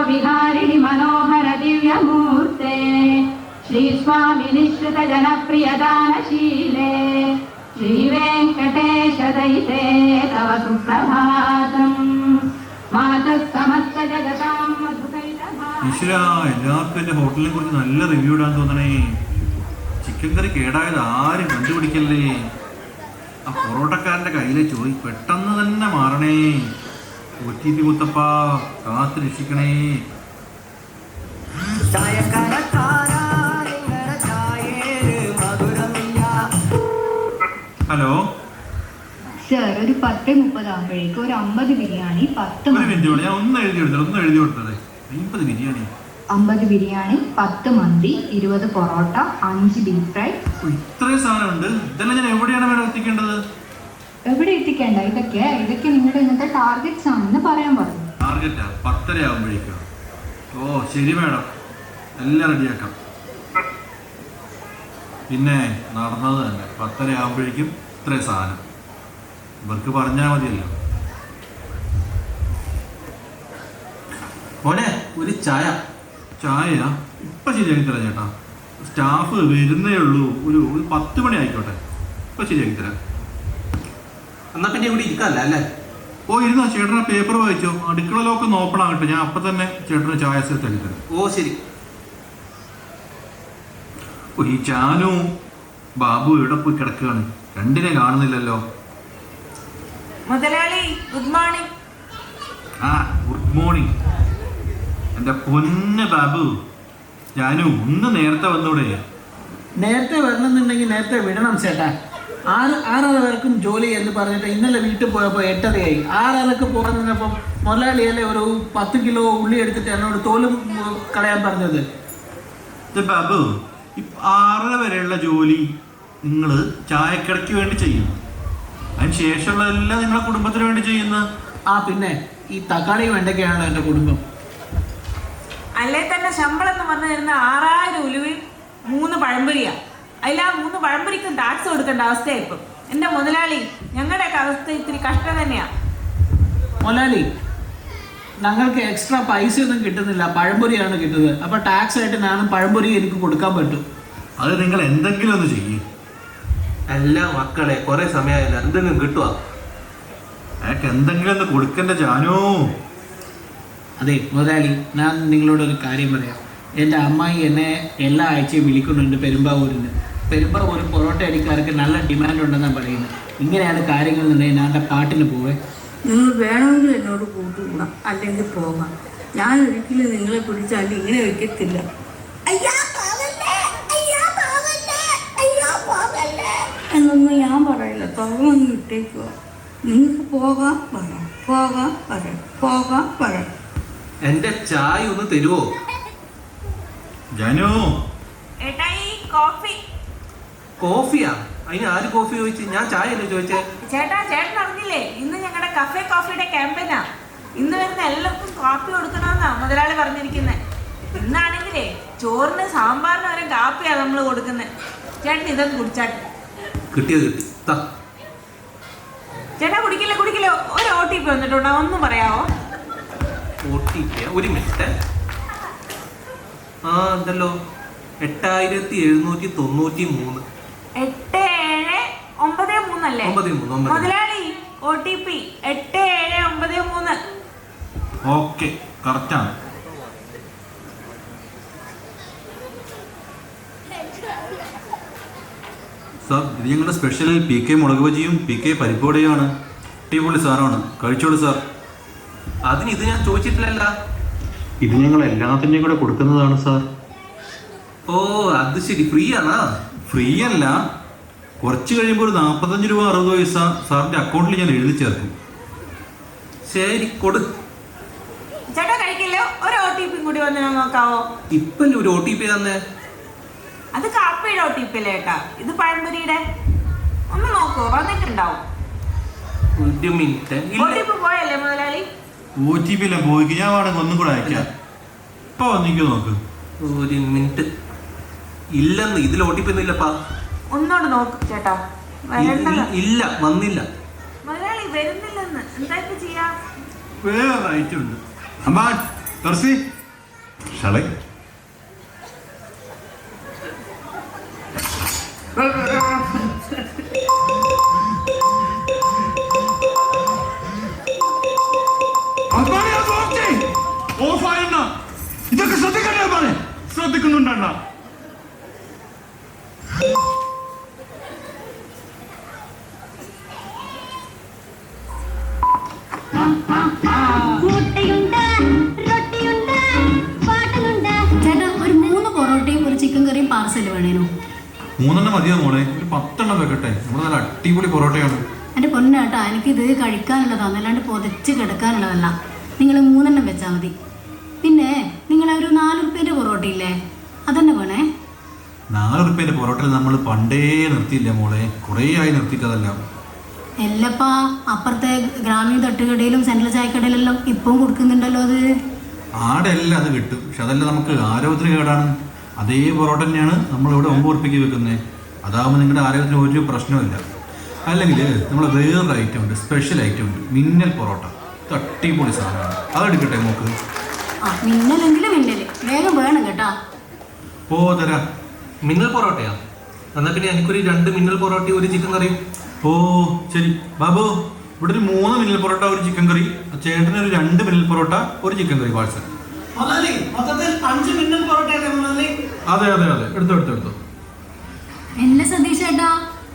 विहारिणि मनोहर दिव्यमूर्ते श्रीस्वामि निःश्रित जनप्रियदानशीले श्रीवेङ्कटेश दयिते तव सुप्रभातम् मातः समस्त जगतां ഈശ്വരാ, എല്ലാവർക്കും എൻ്റെ ഹോട്ടലിനെ കുറിച്ച് നല്ല റിവ്യൂ ഇടാൻ തോന്നണേ. ചിക്കൻ കറി കേടായത് ആരും കണ്ടുപിടിക്കല്ലേ. ആ പൊറോട്ടക്കാരൻ്റെ കയ്യിലെ ചോയ് പെട്ടെന്ന് തന്നെ മാറണേ. OTP മുത്തപ്പ കാത്ത് രക്ഷിക്കണേ. ഹലോ സർ, ഒരു 10:30 ആകുമ്പോഴേക്കും ഒരു 50 ബിരിയാണി, 10 മിനിറ്റ് ഞാൻ ഒന്ന് എഴുതി കൊടുത്തത് 50 ബിരിയാണി, 50 ബിരിയാണി, 10 മന്തി, 20 പൊറോട്ട, 5 ബീഫ് ഫ്രൈ. ഇത്രയും സാധനമുണ്ട്. ഇതെല്ലാം ഞാൻ എവിടെയാണ് മേഡം എത്തിക്കേണ്ടത്? എവിടെ എത്തിക്കേണ്ട? ഇതൊക്കെ നിങ്ങളുടെ ഇന്നത്തെ ടാർഗറ്റ്സ് ആണെന്ന് പറയാൻ പറഞ്ഞു. ടാർഗറ്റാ 10:30 ആകുമ്പോഴേക്കോ? ഓ ശരി മേഡം, എല്ലാം റെഡിയാക്കാം. പിന്നെ നടന്നത് തന്നെ 10:30 ആകുമ്പോഴേക്കും ഇത്രയും സാധനം ഇവർക്ക് പറഞ്ഞാൽ മതിയല്ലോ. മോനെ, ഒരു ചായ. ഇപ്പം ശരിയാക്കി തരാം ചേട്ടാ. സ്റ്റാഫ് വരുന്നേ ഉള്ളൂ. ഒരു 10 മണി ആയിക്കോട്ടെ, ഇപ്പം ശരിയാക്കി തരാം. എന്നാ പിന്നെ ഇവിടെ ഇരിക്കാല്ല അല്ലേ? ഓ ഇരുന്നോ, ചേട്ടനെ പേപ്പർ വായിച്ചോ. അടുക്കള ലോക്ക് ഓപ്പൺ ആകട്ടെ, ഞാൻ അപ്പം തന്നെ ചേട്ടന് ചായ സെറ്റ് ആക്കി തരാം. ഓ ശരി. ഈ ചാനു ബാബു ഇവിടെ പോയി കിടക്കുകയാണ്, രണ്ടിനെ കാണുന്നില്ലല്ലോ. മുതലാളി ഗുഡ് മോർണിംഗ്. ഗുഡ് മോർണിംഗ് എൻ്റെ പൊന്ന് ബാബു. ജാനു ഒന്ന് നേരത്തെ വന്നൂടെ? നേരത്തെ വരണമെന്നുണ്ടെങ്കിൽ നേരത്തെ വിടണം ചേട്ടാ. 6 പേർക്കും ജോലി എന്ന് പറഞ്ഞിട്ട് ഇന്നലെ വീട്ടിൽ പോയപ്പോൾ 8:30 ആയി. 6 പോകാൻ നിന്നപ്പം മുതലാളിയല്ലേ ഒരു 10 കിലോ ഉള്ളി എടുത്തിട്ട് എന്നോട് തോലും കളയാൻ പറഞ്ഞത്. ബാബു, 6:30 വരെയുള്ള ജോലി നിങ്ങൾ ചായക്കടയ്ക്ക് വേണ്ടി ചെയ്യുന്നു, അതിന് ശേഷമുള്ളതെല്ലാം നിങ്ങളെ കുടുംബത്തിന് വേണ്ടി ചെയ്യുന്ന. പിന്നെ ഈ തക്കാളി വെണ്ടയ്ക്കാണല്ലോ എൻ്റെ കുടുംബം. അല്ലേ തന്നെ ശമ്പളം എന്ന് പറഞ്ഞു തരുന്ന 6000 ഉലുവയും 3 പഴംപൊരിയാ. അതിൽ ആ 3 പഴംപൊരിക്കും ടാക്സ് കൊടുക്കേണ്ട അവസ്ഥയാണ് ഇപ്പം. എൻ്റെ മുതലാളി, ഞങ്ങളുടെയൊക്കെ അവസ്ഥ ഇത്തിരി കഷ്ടം തന്നെയാ. മുതലാളി, ഞങ്ങൾക്ക് എക്സ്ട്രാ പൈസയൊന്നും കിട്ടുന്നില്ല, പഴംപൊരിയാണ് കിട്ടുന്നത്. അപ്പോൾ ടാക്സ് ആയിട്ട് ഞാനും പഴംപൊരി എനിക്ക് കൊടുക്കാൻ പറ്റും. അത് നിങ്ങൾ എന്തെങ്കിലും ഒന്ന് ചെയ്യും. അല്ല മക്കളെ, കുറെ സമയമായില്ല, എന്തെങ്കിലും കിട്ടുവാ? അയാൾക്ക് എന്തെങ്കിലും ഒന്ന് കൊടുക്കണ്ട ജാനു. അതെ മുതലാളി, ഞാൻ നിങ്ങളോടൊരു കാര്യം പറയാം. എൻ്റെ അമ്മായി എന്നെ എല്ലാ ആഴ്ചയും വിളിക്കുന്നുണ്ട് പെരുമ്പാവൂരിന്. പെരുമ്പാവൂർ പൊറോട്ട അടിക്കാർക്ക് നല്ല ഡിമാൻഡ് ഉണ്ടെന്നാണ് പറയുന്നത്. ഇങ്ങനെയാണ് കാര്യങ്ങൾ എന്നുണ്ടെങ്കിൽ ഞാൻ എൻ്റെ പാട്ടിന് പോവേ. നിങ്ങൾ വേണമെങ്കിൽ എന്നോട് കൂട്ടുകൂടാം, അല്ലെങ്കിൽ പോകാം. ഞാൻ ഒരിക്കലും നിങ്ങളെ പിടിച്ചാൽ ഇങ്ങനെ വെക്കത്തില്ല. എന്നൊന്നും ഞാൻ പറയില്ല, തുറന്നൊന്നും ഇട്ടേക്കുക. നിങ്ങൾക്ക് പോകാം പറയാം. എന്റെ ചായ ഒന്ന് തരുവോ? ജാനു, കോഫിയാ? അതിന് ആര് കോഫി ചോദിച്ചു? ഞാൻ ചായ അല്ലേ ചോദിച്ചേ. ചേട്ടൻ അറിഞ്ഞില്ലേ, ഇന്ന് ഞങ്ങളുടെ കഫേ കോഫിയുടെ ക്യാമ്പയിനാ. ഇന്ന് വരുന്ന എല്ലാവർക്കും കോഫി കൊടുക്കണമെന്നാ മുതലാളി പറഞ്ഞിരിക്കുന്നത്. ഇന്നാണെങ്കിലേ ചോറിന് സാമ്പാറിന് വരെ കാപ്പിയാ നമ്മൾ കൊടുക്കുന്നത്. ചേട്ടൻ ഇതൊന്ന് കുടിച്ചാട്ടെ. കിട്ടിയത് കിട്ടി. ചേട്ടാ കുടിക്കില്ല. ഒരു OTP വന്നിട്ടുണ്ടോ, ഒന്നും പറയാവോ? OTP? ഒരു മിനിറ്റ്. എന്തല്ലോ, 8793. 8793 അല്ലേ? മുതലാളി OTP 8793. ഓക്കെ, കറക്റ്റാണ്. സാർ, ഇത് ഞങ്ങളുടെ സ്പെഷ്യൽ PK മുളക് ബജിയും PK പരിപ്പോടയുമാണ്. അടിപൊളി സാറാണ്, കഴിച്ചോളൂ സാർ. അതിന് ഇത് ഞാൻ ചോദിച്ചിട്ടില്ലല്ല. ഇത് ഞങ്ങൾ എല്ലാത്തിൻ്റെയും കൂടെ കൊടുക്കുന്നതാണ് സാർ. ഓ അത് ശരി, ഫ്രീ ആണോ? ഫ്രീ അല്ല, കുറച്ച് കഴിയുമ്പോൾ ഒരു 45 രൂപ 60 പൈസ സാറിൻ്റെ അക്കൗണ്ടിൽ ഞാൻ എഴുതി ചേർക്കും. ശരി, കൊടു. ചേട്ടാ കഴിക്കില്ലോ, ഒരു OTP കൂടി വന്ന് നോക്കാവോ? ഇപ്പല്ലേ ഒരു OTP തന്നെ. അത് കാപ്പിയുടെ OTP അല്ലേ ഏട്ടാ, ഇത് പഴംപൊരിയുടെ. ഒന്ന് നോക്കൂ, വന്നിട്ടുണ്ടാവും. ഒരു മിനിറ്റ്. OTP പോയല്ലേ മുതലാളി? OTP എല്ലാം പോയിക്ക്, ഞാൻ വേണമെങ്കിൽ ഒന്നും കൂടെ അയക്കാം. ഇപ്പൊ വന്നിക്കോ നോക്ക്. ഒരു മിനിറ്റ്. ഇല്ലെന്ന്, ഇതിൽ OTP ഒന്നും ഇല്ലപ്പാ. ഒന്നോട് നോക്ക് ചേട്ടാ. ഇല്ല, വന്നില്ല. മുതലാളി വരുന്നില്ലെന്ന്, എന്താ ഇപ്പൊ ചെയ്യാ? വേറെ ഐറ്റം ഉണ്ട്. അമ്മാ തുറസി ഷളെ ഇതൊക്കെ ശ്രദ്ധിക്കണ്ടേ പറഞ്ഞേ? ശ്രദ്ധിക്കുന്നുണ്ടണ്ണ. ചേട്ടാ ഒരു 3 പൊറോട്ടയും ഒരു ചിക്കൻ കറിയും പാർസൽ വേണേനു. 3 മതിയോ മോളെ? ഒരു 10 വെക്കട്ടെ. നമ്മുടെ നല്ല അടിപൊളി പൊറോട്ടയാണ്. എൻ്റെ പൊന്നേട്ടാ, എനിക്കിത് കഴിക്കാനുള്ളതാണ്, അല്ലാണ്ട് പൊതച്ച് കിടക്കാനുള്ളതല്ല. നിങ്ങൾ 3 വെച്ചാൽ മതി. പിന്നെ നിങ്ങൾ ഒരു 4 റുപ്യേൻ്റെ പൊറോട്ട ഇല്ലേ, അതന്നെ വേണേ. 4 റുപ്യേൻ്റെ പൊറോട്ടയിൽ നമ്മൾ പണ്ടേ നിർത്തിയില്ല മോളെ, കുറേ ആയി നിർത്തിയിട്ടതല്ല. എല്ലപ്പാ, അപ്പുറത്തെ ഗ്രാമീണ തട്ടുകടയിലും സെൻട്രൽ ചായക്കടയിലെല്ലാം ഇപ്പം കൊടുക്കുന്നുണ്ടല്ലോ അത്. ആടെ അല്ല അത് കിട്ടും, പക്ഷെ അതല്ല നമുക്ക് ആരോഗ്യത്തിന് കേടാണ്. അതേ പൊറോട്ട തന്നെയാണ് നമ്മളിവിടെ 9 റുപ്യക്ക് വെക്കുന്നത്. അതാകുമ്പോൾ നിങ്ങളുടെ ആരോഗ്യത്തിന് ഒരു പ്രശ്നമില്ല. അല്ലെങ്കിൽ നമ്മൾ വേറൊരു ഐറ്റം ഉണ്ട്, സ്പെഷ്യൽ ഐറ്റം ഉണ്ട്, മിന്നൽ പൊറോട്ട. അടിപൊളി സാധനമാണ്, അതെടുക്കട്ടെ നോക്ക്. ആ മിന്നലെങ്കിൽ മിന്നൽ വേഗം വേണം കേട്ടാ. ഓ തരാം. മിന്നൽ പൊറോട്ടയാ? എന്നാൽ പിന്നെ എനിക്കൊരു 2 മിന്നൽ പൊറോട്ടയും ഒരു ചിക്കൻ കറിയും. ഓ ശരി ബാബു, ഇവിടെ ഒരു 3 മിന്നൽ പൊറോട്ട ഒരു ചിക്കൻ കറി, ചേട്ടന് ഒരു 2 മിന്നൽ പൊറോട്ട ഒരു ചിക്കൻ കറി പാഴ്സൽ. മൊത്തത്തിൽ 5 മിന്നൽ പൊറോട്ടയല്ലേ മുതലാളി? അതെ അതെ അതെ, എടുത്തോ. എന്നെ സതീഷ് ചേട്ടാ,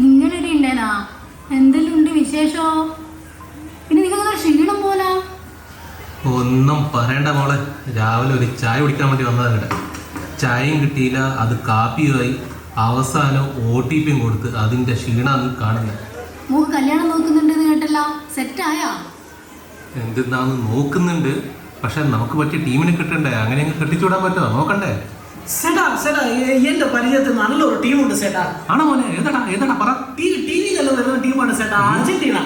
നിങ്ങളിവിടെ ഉണ്ടേനാ? എന്തെല്ലാം ഉണ്ട് വിശേഷോ? പിന്നെ നിങ്ങൾക്ക് ക്ഷീണം പോലാ? ഒന്നും പറയണ്ട മോളെ, രാവിലെ ഒരു ചായ കുടിക്കാൻ വേണ്ടി വന്നതാണ് ഇവിടെ. ചായയും കിട്ടിയില്ല, അത് കാപ്പിയുമായി, അവസാനം OTP കൊടുത്ത് അതിൻ്റെ ക്ഷീണമാണ് കാണുന്നത്. മോക്ക് കല്യാണം നോക്കുന്നുണ്ടെന്ന് കേട്ടല്ലോ, സെറ്റായാ? എന്തിനാന്ന് നോക്കുന്നുണ്ട്, പക്ഷെ നമുക്ക് പറ്റിയ ടീമിനെ കിട്ടണ്ടേ? അങ്ങനെ അങ്ങ് കെട്ടിച്ചുവിടാൻ പറ്റുമോ? നോക്കണ്ടേ? ചേട്ടാ എന്റെ പരിചയത്തിൽ നല്ലൊരു ടീമുണ്ട് ചേട്ടാ. ആണോ മോനെ? ഏതാടാ പറ. ടിവിയിലെല്ലാം വരുന്ന ടീമാണ് ചേട്ടാ, അർജന്റീന.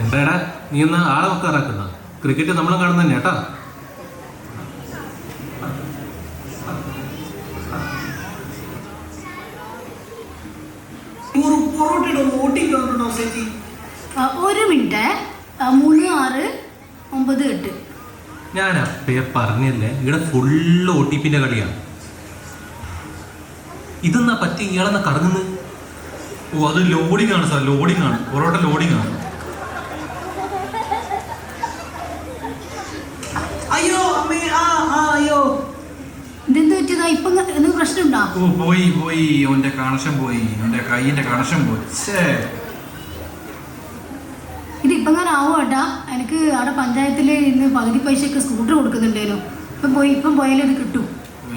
എന്താടാ നീ ഒന്ന് ആളെ വെക്കാറാക്കുന്ന? ക്രിക്കറ്റ് നമ്മളും കാണുന്ന തന്നെ കേട്ടാ. ഒരു പൊറോട്ടയുടെ OTP വന്നിട്ടുണ്ടോ ചേച്ചി? 1 മിനിറ്റ്. 3 6 9 8. ഞാൻ അപ്പയെ പറഞ്ഞല്ലേ, ഇവിടെ ഫുള്ള് OTPന്റെ കളിയാണ്. ഇതെന്നാ പറ്റി ഇയാളെന്നാ കറങ്ങുന്നത്? ഓ അത് ലോഡിംഗ് ആണ് സാർ, ലോഡിംഗ് ആണ്, പൊറോട്ട ലോഡിംഗ് ആണ്. അയ്യോ അമ്മേ, അയ്യോ ഇതെന്ത് പറ്റിയതാ? ഇപ്പം എന്തെങ്കിലും പ്രശ്നമുണ്ടോ? ഓ പോയി അവൻ്റെ കണക്ഷൻ പോയി, അവൻ്റെ കയ്യിൻ്റെ കണക്ഷൻ പോയി. ഇത് ഇപ്പം ഞാൻ ആവും ഏട്ടാ. എനിക്ക് അവിടെ പഞ്ചായത്തിൽ ഇന്ന് പകുതി പൈസയൊക്കെ സ്കൂട്ടർ കൊടുക്കുന്നുണ്ടേനു. ഇപ്പം പോയാലും ഇത് കിട്ടും.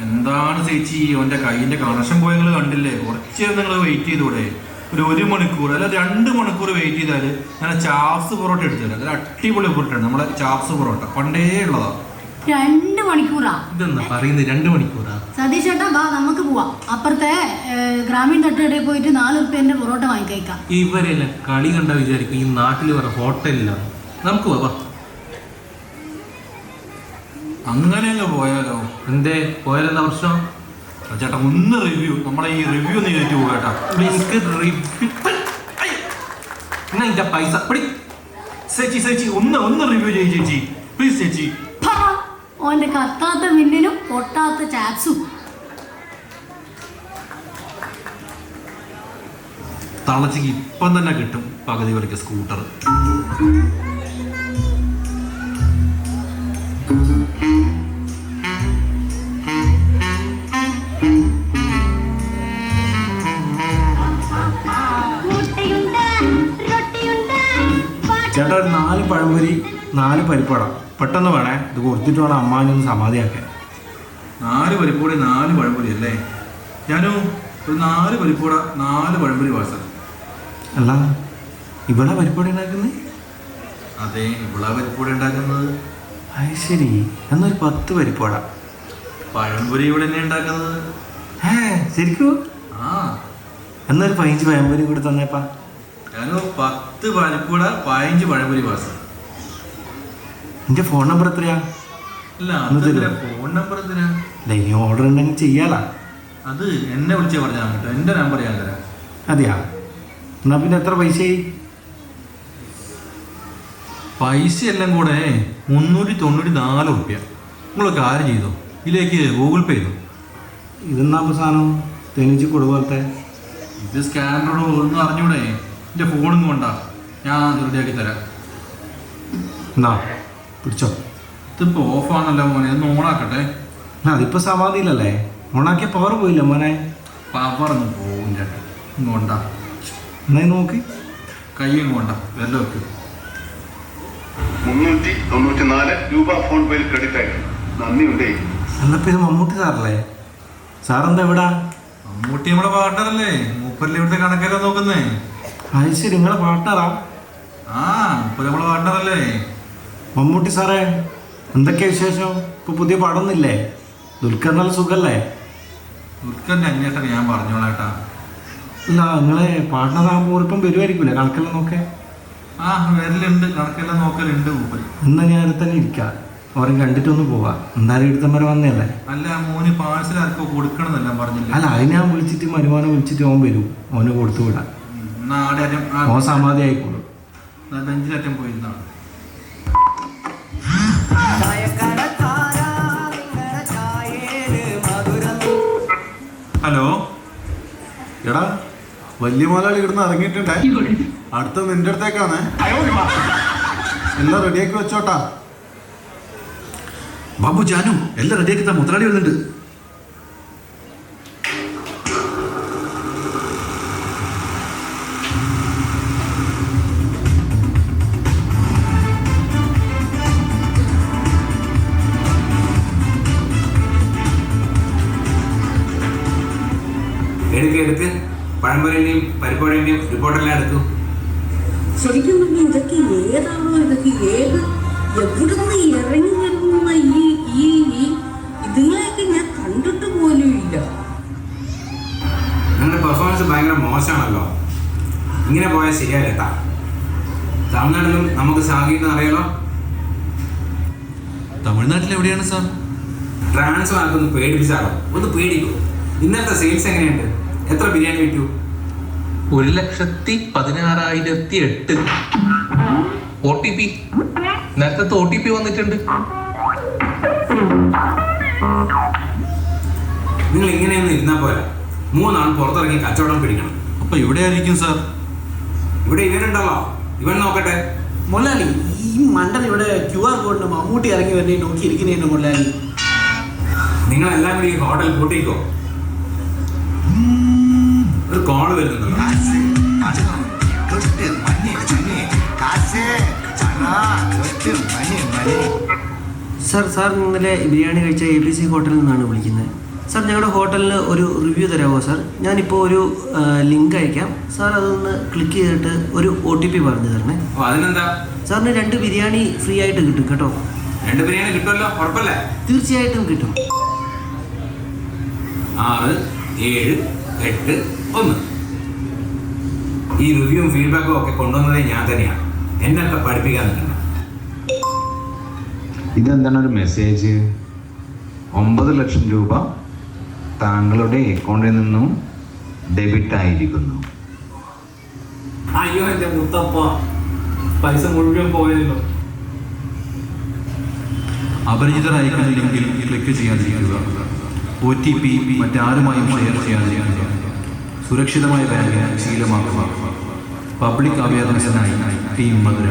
എന്താണ് ചേച്ചി, അവൻ്റെ കയ്യിൻ്റെ കണക്ഷൻ പോയി നിങ്ങൾ കണ്ടില്ലേ? കുറച്ച് നിങ്ങൾ വെയിറ്റ് ചെയ്തൂടെ? ഒരു 1 മണിക്കൂർ അല്ല 2 മണിക്കൂർ വെയിറ്റ് ചെയ്താൽ ഞാൻ ചാപ്സ് പൊറോട്ട എടുത്തു തരാം. അതൊരു അടിപൊളി പൊറോട്ടയാണ്, നമ്മളെ ചാപ്സ് പൊറോട്ട പണ്ടേ ഉള്ളതാ. 2 മണിക്കൂറാ? ഇതെന്നാ പറയുന്നത് 2 മണിക്കൂറാ? സതീഷ് ചേട്ടാ വാ, നമുക്ക് പോവാം. അപ്പുറത്തെ ഗ്രാമീണ തട്ടുകടയിൽ പോയിട്ട് 4 റുപ്യേൻ്റെ പൊറോട്ട വാങ്ങിക്കഴിക്കാം. ഇവരെല്ലാം കളി കണ്ട വിചാരിക്കും ഈ നാട്ടിൽ വേറെ ഹോട്ടലിലാണ്. നമുക്ക് പോവാ. അങ്ങനെയങ്ങ് പോയാലോ? എന്തേ പോയാലെന്താ പ്രശ്നം? ചേട്ടാ ഒന്ന് റിവ്യൂ, നമ്മളെ ഈ റിവ്യൂ ഒന്ന് കയറ്റി പോകേട്ടാ. എനിക്ക് എന്നാ ഇന്റെ പൈസ പിടി. ചേച്ചി ഒന്ന് റിവ്യൂ ചെയ്യ് ചേച്ചി, പ്ലീസ് ചേച്ചി. ഓൻ്റെ കത്താത്ത മിന്നലും പൊട്ടാത്ത ചാപ്സും. തളച്ചിക്ക് ഇപ്പം തന്നെ കിട്ടും പകുതി വിലയ്ക്ക് സ്കൂട്ടർ. ചേട്ടാ ഒരു 4 പഴംപൊരി 4 പരിപ്പട പെട്ടെന്ന് വേണേ, ഇത് കൊടുത്തിട്ട് വേണം അമ്മാനൊന്ന് സമാധിയാക്കാൻ. 4 പരിപ്പൂടെ 4 പഴംപൊരി അല്ലേ? ഞാനും ഒരു 4 പരിപ്പൂട 4 പഴംപൊരി പാഴ്സൽ. അല്ല ഇവിടെ പരിപ്പടി ഉണ്ടാക്കുന്നത്? അതെ, ഇവിടെ പരിപ്പൂട ഉണ്ടാക്കുന്നത്. അത് ശരി, എന്നൊരു 10 പരിപ്പട. പഴംപൊരി ഇവിടെ തന്നെ ഉണ്ടാക്കുന്നത്. ശരിക്കും? ആ എന്നൊരു 15 പഴംപൊരി കൂടെ തന്നേപ്പാ. ഞാനും 10 പരിപ്പൂട 15 പഴംപൊരി പാഴ്സൽ. എൻ്റെ ഫോൺ നമ്പർ എത്രയാ? അല്ല അതില്ല, ഫോൺ നമ്പർ എന്തിനാ? ഇനി ഓർഡർ ഉണ്ടെങ്കിൽ ചെയ്യാലാ. അത് എന്നെ വിളിച്ചാൽ പറഞ്ഞാൽ കേട്ടോ, എൻ്റെ നമ്പർ ഞാൻ തരാം. അതെയാ? എന്നാ പിന്നെ എത്ര പൈസയായി? പൈസ എല്ലാം കൂടെ 394 റുപ്യ. നിങ്ങൾ കാര്യം ചെയ്തോ, ഇതിലേക്ക് ഗൂഗിൾ പേ ചെയ്തു. ഇതെന്നാ സാധനം തേനീച്ച് കൊടുപോലത്തെ? ഇത് സ്കാനറോട് ഒന്ന് അറിഞ്ഞൂടെ? എൻ്റെ ഫോണൊന്നും കൊണ്ടാ, ഞാൻ റെഡിയാക്കി തരാം. എന്നാ പിടിച്ചോ. ഇതിപ്പോൾ ഓഫാണല്ലോ മോനെ, ഒന്ന് ഓണാക്കട്ടെ. അതിപ്പോൾ സമാധിയില്ലല്ലേ, ഓണാക്കിയ പവർ പോയില്ല മോനെ. പവറൊന്നും പോകും ചേട്ടാ, ഇങ്ങോണ്ടാ. എന്നാ നോക്കി കൈ ഇങ്ങോണ്ടാ, വെല്ല വെക്ക്. 394 രൂപ ഫോൺ പേയിൽ ക്രെഡിറ്റ് ആയി. നന്ദിയുണ്ടേ. എന്നപ്പോൾ ഇത് മമ്മൂട്ടി സാറല്ലേ? സാറെന്താ എവിടാ? മമ്മൂട്ടി നമ്മുടെ പാർട്ണറല്ലേ, മൂപ്പരിൽ ഇവിടുത്തെ കണക്കെല്ലാം നോക്കുന്നേ. അത് ശരി, നിങ്ങളെ പാർട്ണറാ? ആ, മൂപ്പര് നമ്മളെ പാർട്ണറല്ലേ. മമ്മൂട്ടി സാറേ, എന്തൊക്കെയാ വിശേഷം? ഇപ്പോൾ പുതിയ പടമൊന്നുമില്ലേ? ദുൽഖറിനുള്ള സുഖല്ലേ? ദുൽഖറിൻ്റെ അന്വേഷണം ഞാൻ പറഞ്ഞോളാട്ടാ. ഇല്ല, നിങ്ങളെ പാർട്ണറാകുമ്പോൾ ഇപ്പം വരുമായിരിക്കില്ലേ കണക്കെല്ലാം നോക്കേ? ആ, വരലുണ്ട്, കണക്കെല്ലാം നോക്കലുണ്ട് മൂപ്പര്. ഇന്ന് ഞാൻ അടുത്ത് തന്നെ ഇരിക്കാം, അവരെ കണ്ടിട്ടൊന്ന് പോവാം. എന്തായാലും ഇടുത്തം വരെ വന്നല്ലേ. അല്ല, മോന് പാഴ്സൽ ആർക്കോ കൊടുക്കണമെന്നെല്ലാം പറഞ്ഞില്ല. അല്ല, അത് ഞാൻ വിളിച്ചിട്ട് മരുമാനെ വിളിച്ചിട്ട് അവൻ വരും, അവന് കൊടുത്തു വിടാം. അവൻ സമാധി ആയിക്കോളും. ബെഞ്ചിലറ്റം പോയിരുന്നാണ്. ഹലോ എടാ, വലിയ മുതലാളി ഇവിടുന്ന് ഇറങ്ങിയിട്ടുണ്ടേ. അടുത്ത നിന്റെ അടുത്തേക്കാണ്. എല്ലാം റെഡിയാക്കി വെച്ചോട്ടാ. ബാബു, ജാനു, എല്ലാം റെഡിയാക്കി മുതലാളി വന്നിട്ടുണ്ട്. എടുക്ക് പഴംപൊരിന്റെയും പരിപ്പോടിന്റെയും റിപ്പോർട്ടെല്ലാം എടുക്കും. ശരിക്കും പറഞ്ഞാൽ ഇതൊക്കെ ഏതാണോ, ഇതൊക്കെ എവിടുന്ന് ഇറങ്ങി വരുന്ന ഇതിനെയൊക്കെ ഞാൻ കണ്ടിട്ട് പോലും ഇല്ല. നിങ്ങളുടെ പെർഫോമൻസ് ഭയങ്കര മോശമാണല്ലോ. ഇങ്ങനെ പോയാൽ ശരിയല്ല കേട്ടാ. തമിഴ്നാട്ടിലും നമുക്ക് സാഗീതം അറിയാലോ. തമിഴ്നാട്ടിൽ എവിടെയാണ് സാർ? ട്രാൻസ്ഫർ ആർക്കൊന്ന് പേടിപ്പിച്ചാലോ, ഒന്ന് പേടിക്കൂ. ഇന്നത്തെ സെയിൽസ് എങ്ങനെയുണ്ട്? എത്ര ബിരിയാണി വിറ്റു? 1,16,008 OTP. നേരത്തെ OTP വന്നിട്ടുണ്ട്. നിങ്ങൾ ഇങ്ങനെയൊന്നും ഇരുന്നാൽ പോരാ. 3 ആൾ പുറത്തിറങ്ങി കച്ചവടം പിടിക്കണം. അപ്പൊ ഇവിടെ ആയിരിക്കും സാർ? ഇവിടെ ഇവനുണ്ടല്ലോ, ഇവൻ നോക്കട്ടെ. മുതലാളി, ഈ മണ്ടൻ ഇവിടെ QR കോഡിന് മമ്മൂട്ടി ഇറങ്ങി വരുന്നേ നോക്കിയിരിക്കുന്നതിന് മുതലാളി. നിങ്ങളെല്ലാം കൂടി ഈ ഹോട്ടൽ പൂട്ടിക്കോ. ഒരു കോള് വരുന്നുണ്ടല്ലോ. സാർ ഇന്നലെ ബിരിയാണി കഴിച്ച ABC ഹോട്ടലിൽ നിന്നാണ് വിളിക്കുന്നത്. സാർ, ഞങ്ങളുടെ ഹോട്ടലിന് ഒരു റിവ്യൂ തരാമോ സാർ? ഞാനിപ്പോൾ ഒരു ലിങ്ക് അയക്കാം സാർ, അതൊന്ന് ക്ലിക്ക് ചെയ്തിട്ട് ഒരു OTP പറഞ്ഞു തരണേ. അതിനെന്താ? സാറിന് 2 ബിരിയാണി ഫ്രീ ആയിട്ട് കിട്ടും കേട്ടോ. 2 ബിരിയാണി കിട്ടുമല്ലോ, കുഴപ്പമില്ല. തീർച്ചയായിട്ടും കിട്ടും. 6, 7, 8, 1. ഈ റിവ്യൂവും ഫീഡ്ബാക്കും ഒക്കെ കൊണ്ടുവന്നതേ ഞാൻ തന്നെയാണ്. എന്നൊക്കെ പഠിപ്പിക്കാൻ നിൽക്കണം. ഇതെന്താണ് ഒരു മെസ്സേജ്? 9 ലക്ഷം രൂപ താങ്കളുടെ അക്കൗണ്ടിൽ നിന്നും ഡെബിറ്റ് ആയിരിക്കുന്നു. അയ്യോ എൻ്റെ മുത്തപ്പ, പൈസ മുഴുവൻ പോയല്ലോ. അപരിചിതർ അയക്കുന്ന ലിങ്കിൽ ക്ലിക്ക് ചെയ്യാതിരിക്കുക. OTP മറ്റാരുമായും ഷെയർ ചെയ്യാതിരിക്കുക. സുരക്ഷിതമായ ബാങ്കിന് ശീലമാക്കുക. പബ്ലിക് അവയർനെസ്സിനായി ടീം മധുര.